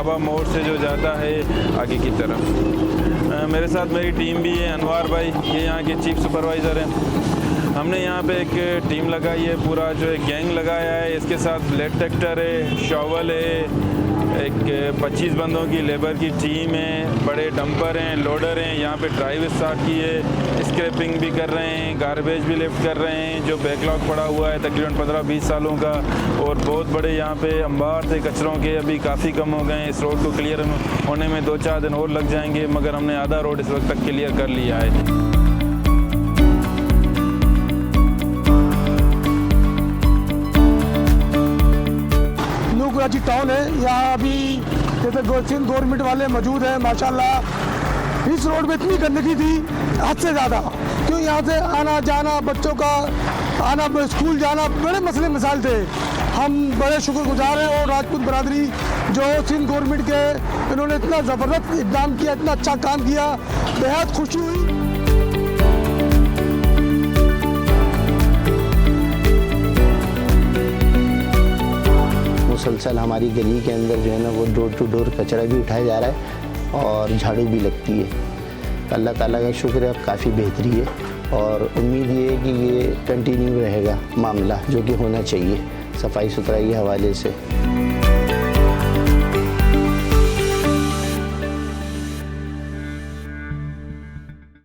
बाबा मोड़ से जो जाता है आगे की तरफ। मेरे साथ मेरी टीम भी है, अनवार भाई ये यहाँ के चीफ सुपरवाइज़र हैं। हमने यहाँ पे एक टीम लगाई है, पूरा जो है गैंग लगाया है। इसके साथ ब्लेड ट्रैक्टर है, शॉवल है, एक 25 बंदों की लेबर की टीम है, बड़े डंपर हैं, लोडर हैं। यहाँ पे ड्राइव स्टार्ट की है, स्क्रैपिंग भी कर रहे हैं, गार्बेज भी लिफ्ट कर रहे हैं जो बैकलॉग पड़ा हुआ है तकरीबन 15-20 सालों का। और बहुत बड़े यहाँ पे अंबार थे कचरों के, अभी काफ़ी कम हो गए हैं। इस रोड को क्लियर होने में 2-4 दिन और लग जाएंगे, मगर हमने आधा रोड इस वक्त तक क्लियर कर लिया है। कराची टाउन है, यहाँ अभी जैसे गवर्नमेंट वाले मौजूद हैं माशाल्लाह। इस रोड पे इतनी गंदगी थी हद से ज़्यादा, क्यों यहाँ से आना जाना, बच्चों का आना, स्कूल जाना, बड़े मसले मिसाल थे। हम बड़े शुक्रगुजार हैं और राजपूत बरादरी जो सिंध गवर्नमेंट के, इन्होंने इतना ज़बरदस्त इक़दाम किया, इतना अच्छा काम किया, बेहद खुशी हुई। मुसलसल हमारी गली के अंदर जो है ना वो डोर टू डोर कचरा भी उठाया जा रहा है और झाड़ू भी लगती है। अल्लाह ताला का शुक्र है, अब काफ़ी बेहतरी है और उम्मीद ये है कि ये कंटिन्यू रहेगा मामला, जो कि होना चाहिए सफाई सुथराई के हवाले से।